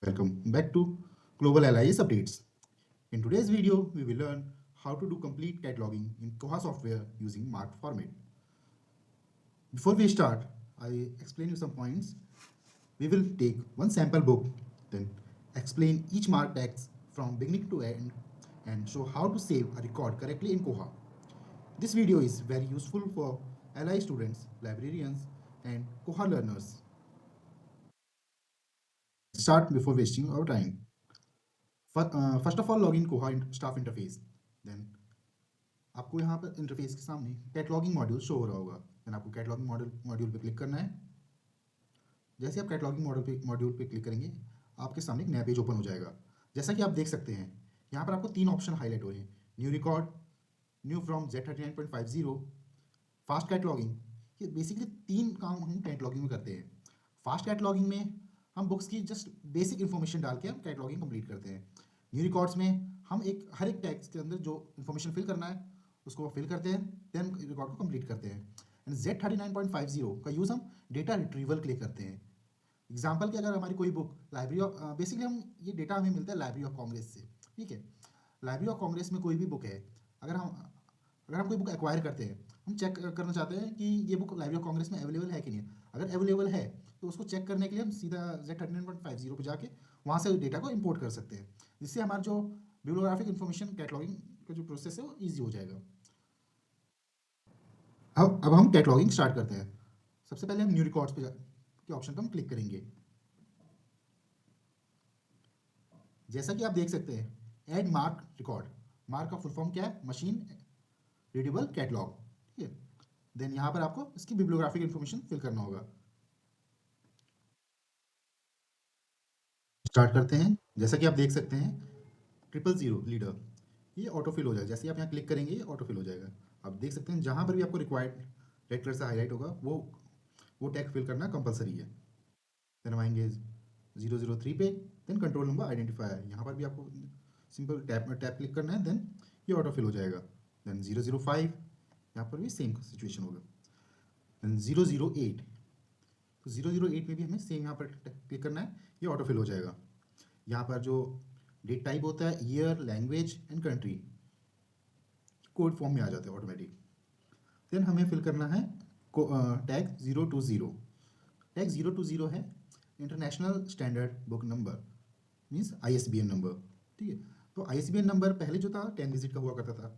Welcome back to Global Allies Updates. In today's video, we will learn how to do complete cataloging in Koha software using marked format. Before we start, I explain you some points. We will take one sample book, then explain each marked text from beginning to end and show how to save a record correctly in Koha. This video is very useful for Ally students, librarians, and Koha learners. Start before wasting our time. First of all, log in Koha staff interface. Then आपको यहाँ पर interface के सामने cataloguing module show हो रहा होगा। Then आपको cataloguing module पे क्लिक करना है। जैसे आप कैटलॉगिंग मॉड्यूल पे क्लिक करेंगे, आपके सामने एक नया पेज ओपन हो जाएगा। जैसा कि आप देख सकते हैं, यहाँ पर आपको 3 ऑप्शन हाईलाइट हुए हैं: new record, new from Z39.50, fast cataloguing. ये बेसिकली 3 काम हम कैटलॉगिंग में करते हैं। फास्ट कैटलॉगिंग में हम बुक्स की जस्ट बेसिक इन्फॉर्मेशन डाल के हम कैटलॉगिंग कंप्लीट करते हैं। न्यू रिकॉर्ड्स में हम हर एक टैग्स के अंदर जो इन्फॉर्मेशन फिल करना है उसको फिल करते हैं, देन रिकॉर्ड को कंप्लीट करते हैं। एंड Z39.50 का यूज़ हम डेटा रिट्रीवल के लिए करते हैं। एग्जाम्पल कि अगर हमारी कोई बुक लाइब्रेरी ऑफ बेसिकली हम ये डेटा हमें मिलता है लाइब्रेरी ऑफ कांग्रेस से, ठीक है। लाइब्रेरी ऑफ कांग्रेस में कोई भी बुक है, अगर हम कोई बुक एक्वायर करते हैं, हम चेक करना चाहते हैं कि ये बुक लाइब्रेरी ऑफ कांग्रेस में अवेलेबल है कि नहीं। अगर अवेलेबल है तो उसको चेक करने के लिए हम सीधा Z39.50 पे जाके वहाँ से डेटा को इंपोर्ट कर सकते हैं, जिससे हमारा जो बिब्लियोग्राफिक इन्फॉर्मेशन कैटलॉगिंग का जो प्रोसेस है वो ईजी हो जाएगा। अब हम कैटलॉगिंग स्टार्ट करते हैं। सबसे पहले हम न्यू रिकॉर्ड्स पे के ऑप्शन पर हम क्लिक करेंगे। जैसा कि आप देख सकते हैं, ऐड मार्क रिकॉर्ड। मार्क का फुल फॉर्म क्या है? मशीन रीडेबल कैटलॉग, ठीक है। देन यहाँ पर आपको इसकी बिब्लियोग्राफिक इन्फॉर्मेशन फिल करना होगा। स्टार्ट करते हैं। जैसा कि आप देख सकते हैं, 000 लीडर, ये ऑटो फिल हो जाएगा। जैसे ही आप यहाँ क्लिक करेंगे, ये ऑटो फिल हो जाएगा। आप देख सकते हैं जहाँ पर भी आपको रिक्वायर्ड रेड कलर से हाईलाइट होगा, वो टैग फिल करना कंपलसरी है। देन हम आएंगे 003 पे, देन कंट्रोल नंबर आइडेंटिफायर। यहाँ पर भी आपको सिंपल टैप क्लिक करना है, देन ये ऑटो फिल हो जाएगा। देन 005, यहाँ पर भी सेम सिचुएशन होगा। देन 008, तो 008 में भी हमें सेम यहाँ पर क्लिक करना है, ये ऑटो फिल हो जाएगा। यहाँ पर जो डेट टाइप होता है, year, language and country, code form में आ जाते हैं ऑटोमेटिक। देन हमें फिल करना है टैग 020। टैग 020 है international standard book number, means ISBN number, ठीक है। तो ISBN नंबर पहले जो था 10 डिजिट का हुआ करता था,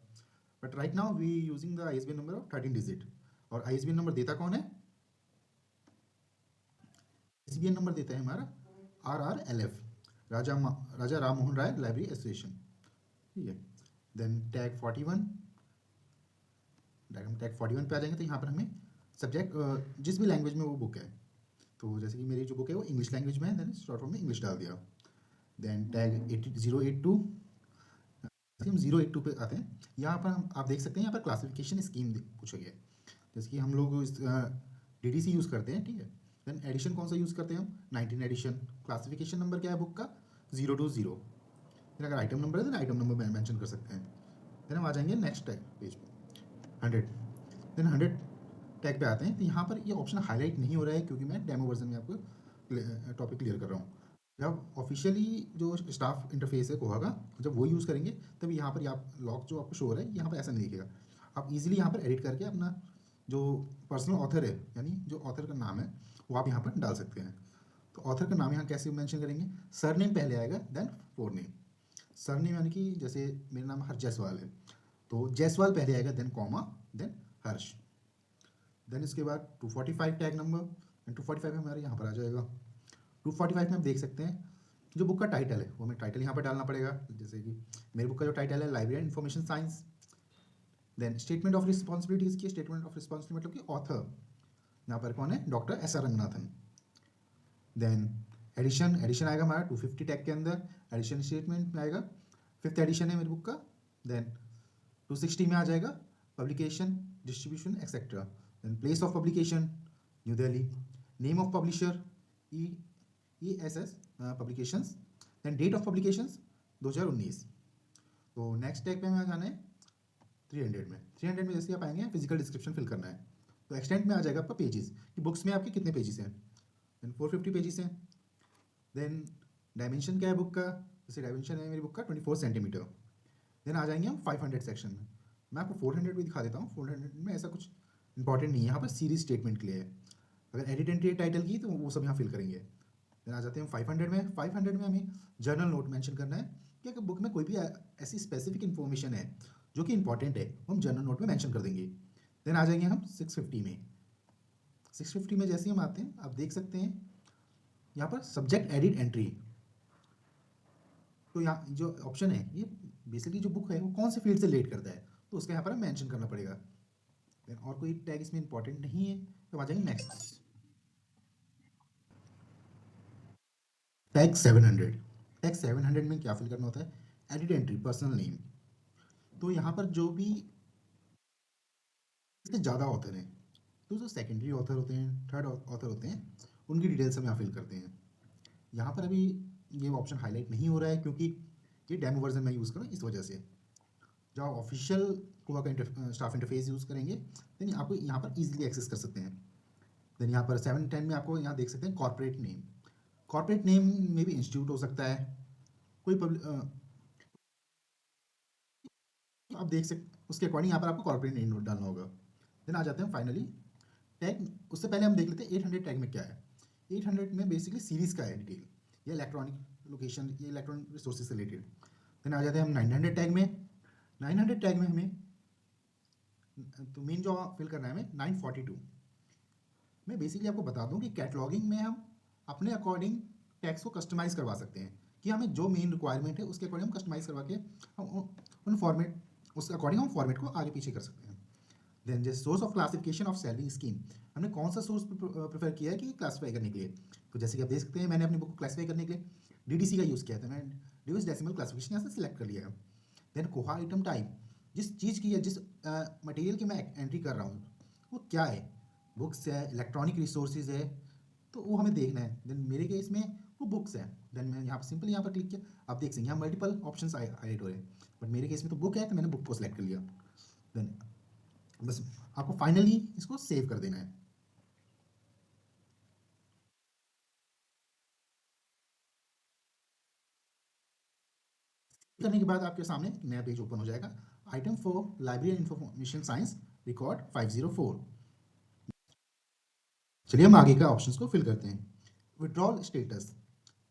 but right now we using the ISBN number of 13 digit. और ISBN नंबर देता कौन है? ISBN नंबर देता है हमारा RRLF, Raja Ram Mohan Roy library association, ठीक है। देन टैग 41, हम टैग 41 पे आ जाएंगे। तो यहाँ पर हमें सब्जेक्ट जिस भी लैंग्वेज में वो बुक है, तो जैसे कि मेरी जो बुक है वो इंग्लिश लैंग्वेज में है, देन शॉर्ट फॉर्म में इंग्लिश डाल दिया। देन टैग 082, हम 082 पे आते हैं। यहाँ पर आप देख सकते हैं, यहाँ पर क्लासिफिकेशन स्कीम पूछा गया है। जैसे कि हम लोग इस DDC यूज़ करते हैं, ठीक है। देन एडिशन कौन सा यूज़ करते हैं हम? 19 एडिशन। क्लासिफिकेशन नंबर क्या है बुक का? 020। फिर अगर आइटम नंबर है तो आइटम नंबर मेंशन कर सकते हैं। देन हम आ जाएंगे नेक्स्ट पेज पे, 100। देन 100 टैग पे आते हैं। तो यहाँ पर ये ऑप्शन हाईलाइट नहीं हो रहा है क्योंकि मैं डेमो वर्जन में आपको टॉपिक क्लियर कर रहा हूँ। जब ऑफिशियली जो स्टाफ इंटरफेस है कोहा का, जब वो यूज़ करेंगे तब यहाँ पर आप लॉक जो आपको शो हो रहा है, यहाँ पर ऐसा नहीं दिखेगा। आप इजीली यहाँ पर एडिट करके अपना जो पर्सनल ऑथर है, यानी जो ऑथर का नाम है, वो आप यहाँ पर डाल सकते हैं। तो ऑथर का नाम यहाँ कैसे मेंशन करेंगे? सरनेम पहले आएगा, देन फोरनेम। सरनेम यानी कि जैसे मेरा नाम हर्ष जायसवाल है, तो जायसवाल पहले आएगा, देन कॉमा, देन हर्ष। देन इसके बाद 245 टैग नंबर, एंड 245 हमारे यहाँ पर आ जाएगा। 245 में आप देख सकते हैं जो बुक का टाइटल है, वो हमें टाइटल यहाँ पर डालना पड़ेगा। जैसे कि मेरी बुक का जो टाइटल है library and information science. Then statement of responsibilities की, स्टेटमेंट ऑफ रिस्पॉन्सिबिलिटी मतलब कि ऑथर यहाँ पर कौन है? Doctor SR Ranganathan. Then edition, edition आएगा हमारा 250 टैग के अंदर, एडिशन स्टेटमेंट में आएगा, 5th एडिशन है मेरी बुक का। देन 260 में आ जाएगा publication, distribution etcetera. Then place of publication New Delhi, name of publisher ESS publications, then date of publications 2019। तो नेक्स्ट टैग पे हमें जाना है 300 में। 300 में जैसे आप आएंगे, फिजिकल डिस्क्रिप्शन फिल करना है। तो एक्सटेंट में आ जाएगा आपका पेजेस, कि बुक्स में आपके कितने पेजेस हैं। देन 450 पेजेस हैं। देन डायमेंशन क्या है बुक का, जैसे डायमेंशन है मेरी बुक का 24 सेंटीमीटर। देन आ जाएंगे हम 500 सेक्शन में। मैं आपको 400 भी दिखा देता हूँ। 400 में ऐसा कुछ इंपॉर्टेंट नहीं है, यहाँ पर सीरीज स्टेटमेंट के लिए है। अगर एडिट एंट्री टाइटल की तो वो सब यहाँ फिल करेंगे। देन आ जाते हैं 500 में। 500 में हमें जर्नल नोट मेंशन करना है कि अगर बुक में कोई भी ऐसी स्पेसिफिक इन्फॉर्मेशन है जो कि इंपॉर्टेंट है, वो हम जर्नल नोट में मेंशन कर देंगे। देन आ जाएंगे हम 650 में। 650 में जैसे ही हम आते हैं, आप देख सकते हैं यहाँ पर सब्जेक्ट एडिट एंट्री। तो यहाँ जो ऑप्शन है, ये बेसिकली जो बुक है वो कौन से फील्ड से रिलेट करता है, तो उसका यहाँ पर हमें मेंशन करना पड़ेगा। देन और कोई टैग इसमें इंपॉर्टेंट नहीं है, तो आ जाएंगे नेक्स्ट। टैग 700। टैग 700 में क्या फिल करना होता है, एडिट एंट्री पर्सनल नेम। तो यहाँ पर जो भी इससे ज़्यादा ऑथर हैं, तो जो सेकेंडरी ऑथर होते हैं, थर्ड ऑथर होते हैं, उनकी डिटेल्स हम यहाँ फिल करते हैं। यहाँ पर अभी ये ऑप्शन हाईलाइट नहीं हो रहा है क्योंकि ये डेमो वर्जन में यूज़ कर रहा हूँ, इस वजह से। जब आप ऑफिशियल कोवा का स्टाफ इंटरफेस यूज़ करेंगे, देन आपको यहाँ पर ईजिली एक्सेस कर सकते हैं। देन यहाँ पर 710 में आपको यहाँ देख सकते हैं कॉर्पोरेट नेम। कॉर्पोरेट नेम में भी इंस्टीट्यूट हो सकता है, कोई आप देख सकते, उसके अकॉर्डिंग यहाँ पर आपको कॉर्पोरेट नेम डालना होगा। देन आ जाते हैं फाइनली टैग। उससे पहले हम देख लेते हैं 800 टैग में क्या है। 800 में बेसिकली सीरीज़ का है डिटेल, ये इलेक्ट्रॉनिक लोकेशन, ये इलेक्ट्रॉनिक रिसोर्सेज से रिलेटेड। देन आ जाते हैं हम 900 टैग में। 900 टैग में हमें तो मेन जो फिल करना है हमें 942। मैं बेसिकली आपको बता दूं कि कैटलॉगिंग में हम अपने अकॉर्डिंग टैग्स को कस्टमाइज़ करवा सकते हैं, कि हमें जो मेन रिक्वायरमेंट है उसके अकॉर्डिंग हम कस्टमाइज़ करवा के हम उन फॉर्मेट, उसके अकॉर्डिंग हम फॉर्मेट को आगे पीछे कर सकते हैं। देन जैसे source of classification of selling scheme, हमने कौन सा सोर्स प्रेफर किया है कि क्लासीफाई करने के लिए। तो जैसे कि आप देख सकते हैं, मैंने अपनी बुक को क्लासीफाई करने के लिए डीडीसी का यूज़ किया था, मैंने डिविस डेसिमल क्लासिफिकेशन यहाँ से सिलेक्ट कर लिया है। देन कोहा आइटम टाइप, जिस चीज़ की है, जिस मटेरियल की मैं एंट्री कर रहा हूँ वो क्या है, बुक्स है, इलेक्ट्रॉनिक रिसोर्सेज है, तो वो हमें देखना है। देन मेरे केस में वो बुक्स है। देन मैं यहाँ पर सिंपल यहाँ पर क्लिक किया, आप देख सकते हैं यहाँ मल्टीपल ऑप्शन हाईलाइट हो रहे हैं, बट मेरे केस में तो बुक है तो मैंने बुक को सिलेक्ट कर लिया। देन बस आपको फाइनली इसको सेव कर देना है। करने के बाद आपके सामने नया पेज ओपन हो जाएगा, item for library and information science record 504। चलिए हम आगे का ऑप्शंस को फिल करते हैं। Withdrawal status.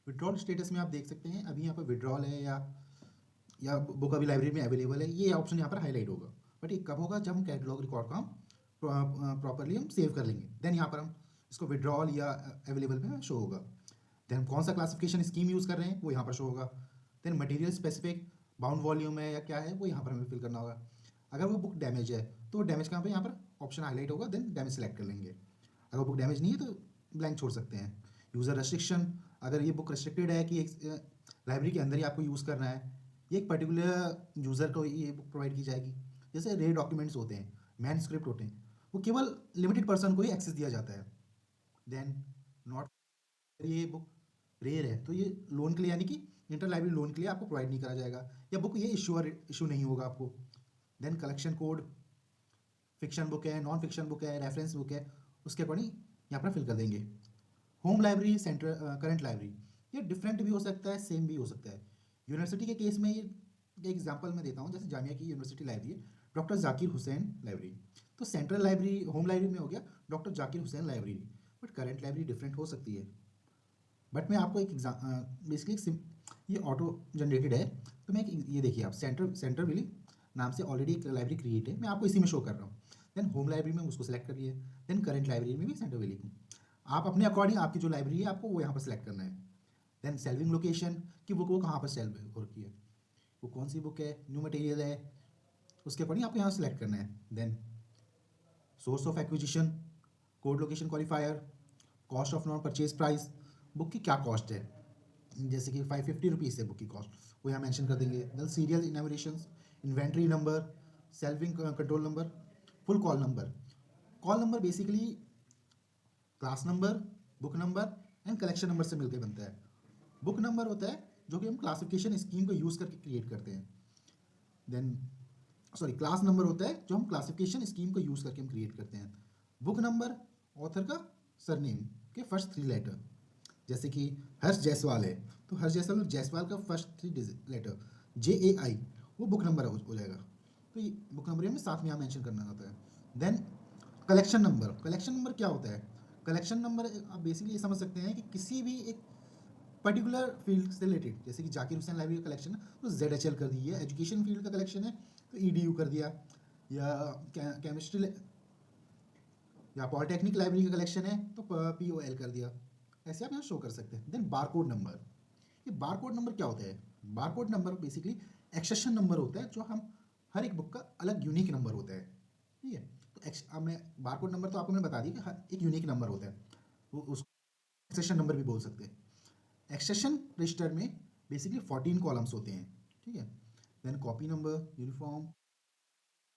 विड्रॉल स्टेटस में आप देख सकते हैं अभी यहाँ पर विड्रॉल है या बुक अभी लाइब्रेरी में अवेलेबल है, ये ऑप्शन यहाँ पर हाईलाइट होगा। बट ये कब होगा, जब हम कैटलॉग रिकॉर्ड को हम प्रॉपरली हम सेव कर लेंगे, देन यहाँ पर हम इसको विड्रॉल या अवेलेबल में शो होगा। देन हम कौन सा क्लासिफिकेशन स्कीम यूज़ कर रहे हैं वो यहाँ पर शो होगा। Then material specific bound volume है या क्या है वो यहाँ पर हमें फिल करना होगा। अगर वो बुक डैमेज है तो डैमेज कहाँ पे, यहाँ पर ऑप्शन हाईलाइट होगा, देन डैमेज सेलेक्ट कर लेंगे। अगर बुक डैमेज नहीं है तो ब्लैंक छोड़ सकते हैं। यूज़र रेस्ट्रिक्शन, अगर ये बुक रेस्ट्रिक्टेड है कि लाइब्रेरी के अंदर ही आपको यूज़ करना है, ये एक पर्टिकुलर यूज़र को ये बुक प्रोवाइड की जाएगी। जैसे रेयर डॉक्यूमेंट्स होते हैं, मैनस्क्रिप्ट होते हैं, वो केवल लिमिटेड पर्सन को ही एक्सेस दिया जाता है। देन नॉट, ये बुक रेयर है तो ये लोन के लिए यानी कि इंटर लाइब्रेरी लोन के लिए आपको प्रोवाइड नहीं करा जाएगा, या बुक ये इशू नहीं होगा आपको। Then collection code, fiction book है, नॉन फिक्शन बुक है, रेफरेंस बुक है, उसके अकॉर्डिंग यहाँ पर फिल कर देंगे। Home library, central current library, ये डिफरेंट भी हो सकता है, सेम भी हो सकता है। यूनिवर्सिटी के केस में ये एग्जांपल मैं देता हूँ, जैसे जामिया की यूनिवर्सिटी लाइब्रेरी है डॉक्टर जाकिर हुसैन लाइब्रेरी, तो सेंट्रल लाइब्रेरी होम लाइब्रेरी में हो गया doctor Zakir Hussain library, but current library different हो सकती है। बट मैं आपको एक बेसिकली ये ऑटो जनरेटेड है, तो मैं ये देखिए आप सेंट्रल वैली नाम से ऑलरेडी एक लाइब्रेरी क्रिएट है, मैं आपको इसी में शो कर रहा हूँ। देन होम लाइब्रेरी में उसको सेलेक्ट करिए, देन करंट लाइब्रेरी में भी सेंट्रल वैली को आप अपने अकॉर्डिंग आपकी जो लाइब्रेरी है आपको वो यहाँ पर सेलेक्ट करना है। देन सेल्विंग लोकेशन कि बुक वो कहाँ पर सेल हो रखी है, वो कौन सी बुक है, न्यू मटेरियल है, उसके अकॉर्डिंग आपको यहाँ सेलेक्ट करना है। Then source of acquisition, code location qualifier, cost of non purchase price, book की क्या कॉस्ट है, जैसे कि 550 रुपीज़ है बुक की कॉस्ट, वो यहाँ मेंशन कर देंगे। Then serial enumerations, inventory number, shelving control number, full call number basically class number, book number and collection number से मिलकर बनता है। बुक नंबर होता है जो कि हम क्लासिफिकेशन स्कीम को यूज़ करके क्रिएट करते हैं। देन सॉरी, क्लास नंबर होता है जो हम क्लासिफिकेशन स्कीम को यूज़ करके हम क्रिएट करते हैं। बुक नंबर ऑथर का सरनेम के फर्स्ट 3 लेटर, जैसे कि हर्ष जायसवाल है तो हर जैसवाल जायसवाल का फर्स्ट 3 लेटर JAI वो बुक नंबर हो जाएगा। तो ये बुक नंबर हमें साथ में यहाँ मेंशन करना होता है। देन कलेक्शन नंबर क्या होता है? कलेक्शन नंबर आप बेसिकली ये समझ सकते हैं कि किसी भी एक पर्टिकुलर फील्ड से रिलेटेड, जैसे कि जाकिर हुसैन लाइब्रेरी का कलेक्शन है तो ZHL कर दिया, एजुकेशन फील्ड का कलेक्शन है तो EDU कर दिया, या केमिस्ट्री या पॉलिटेक्निक लाइब्रेरी का कलेक्शन है तो POL कर दिया। ऐसे आप यहाँ शो कर सकते हैं। देन बारकोड नंबर, ये बारकोड नंबर क्या होता है? Barcode number basically accession number होता है, जो हम हर एक बुक का अलग यूनिक नंबर होता है, ठीक है। तो अब मैं बारकोड नंबर तो आपको मैंने बता दिया कि हर एक यूनिक नंबर होता है, वो उसको एक्सेशन नंबर भी बोल सकते हैं। एक्सेशन रजिस्टर में बेसिकली 14 कॉलम्स होते हैं, ठीक है। Then copy number, uniform,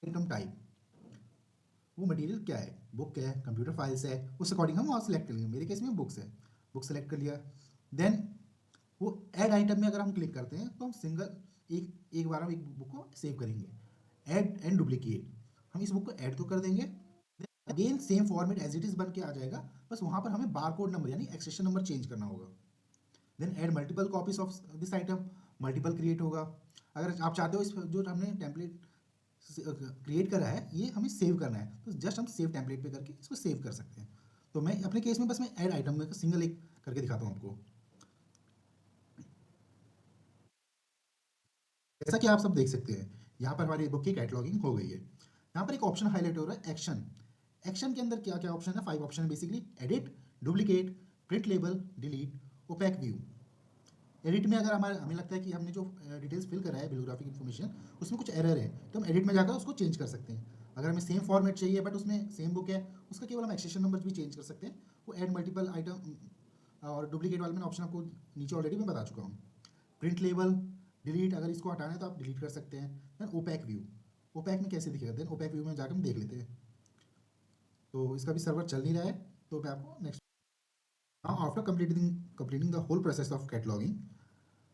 item type, वो मटेरियल क्या है, बुक है, कंप्यूटर फाइल्स है, उस अकॉर्डिंग हम वहाँ सेलेक्ट कर लेंगे। मेरे केस में बुक्स है, बुक सेलेक्ट कर लिया। देन वो ऐड आइटम में अगर हम क्लिक करते हैं तो हम सिंगल एक एक बार हम एक बुक को सेव करेंगे। ऐड एंड डुप्लीकेट, हम इस बुक को ऐड तो कर देंगे, again same format as it is बन के आ जाएगा, बस वहाँ पर हमें बारकोड नंबर यानी एक्सेशन नंबर चेंज करना होगा। Then add multiple copies of this item, multiple create होगा। अगर आप चाहते हो इस जो हमने टेम्पलेट क्रिएट करा है ये हमें सेव करना है तो जस्ट हम सेव टेम्पलेट पे करके इसको सेव कर सकते हैं। तो मैं अपने केस में बस मैं ऐड आइटम में सिंगल एक करके दिखाता हूँ आपको। जैसा कि आप सब देख सकते हैं यहाँ पर हमारी बुक की कैटलॉगिंग हो गई है। यहाँ पर एक ऑप्शन हाईलाइट हो रहा है एक्शन। एक्शन के अंदर क्या क्या ऑप्शन है? 5 ऑप्शन है basically. Edit, duplicate, print label, delete, OPAC view. Edit में अगर हमें लगता है कि हमने जो डिटेल्स फिल करा है बिलियोग्राफिक इन्फॉर्मेशन उसमें कुछ एरर है तो हम एडिट में जाकर उसको चेंज कर सकते हैं। अगर हमें सेम फॉर्मेट चाहिए बट उसमें सेम बुक है उसका केवल हम एक्सेशन नंबर भी चेंज कर सकते हैं। वो ऐड मल्टीपल आइटम और डुप्लीकेट वाले मैंने ऑप्शन आपको नीचे ऑलरेडी मैं बता चुका हूँ। प्रिंट लेबल, डिलीट, अगर इसको हटाना है तो आप डिलीट कर सकते हैं। देन ओपैक व्यू, ओपैक में कैसे दिखेगा? देन ओपैक व्यू में जाकर हम देख लेते हैं। तो इसका भी सर्वर चल नहीं रहा है तो मैं आपको next. Now after completing the whole process of cataloguing,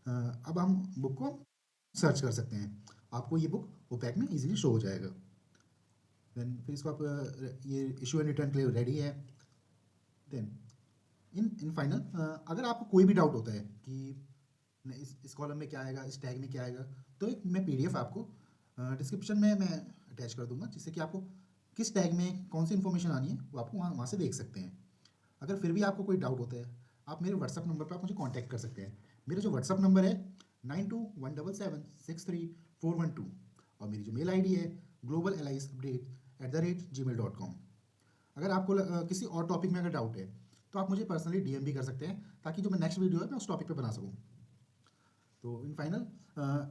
अब हम बुक को सर्च कर सकते हैं। आपको ये बुक ओपैक में इजीली शो हो जाएगा। देन फिर इसको आप ये इशू एंड रिटर्न के लिए रेडी है। देन इन फाइनल अगर आपको कोई भी डाउट होता है कि इस कॉलम में क्या आएगा, इस टैग में क्या आएगा, तो एक मैं PDF आपको डिस्क्रिप्शन में मैं अटैच कर दूंगा जिससे कि आपको किस टैग में कौन सी इन्फॉर्मेशन आनी है वो आपको वहाँ से देख सकते हैं। अगर फिर भी आपको कोई डाउट होता है आप मेरे व्हाट्सअप नंबर पर आप मुझे कांटेक्ट कर सकते हैं। मेरा जो व्हाट्सअप नंबर है 9217763412 और मेरी जो मेल ID है globalaliasupdate@gmail.com। अगर आपको किसी और टॉपिक में अगर डाउट है तो आप मुझे पर्सनली DM भी कर सकते हैं ताकि जो मैं नेक्स्ट वीडियो है मैं उस टॉपिक पे बना सकूँ। So in final,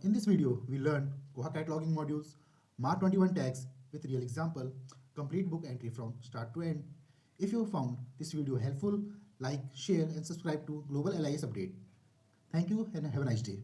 in this video, we learned Koha cataloging modules, Mark 21 tags with real example, complete book entry from start to end. If you found this video helpful, like, share and subscribe to Global LIS Update. Thank you and have a nice day.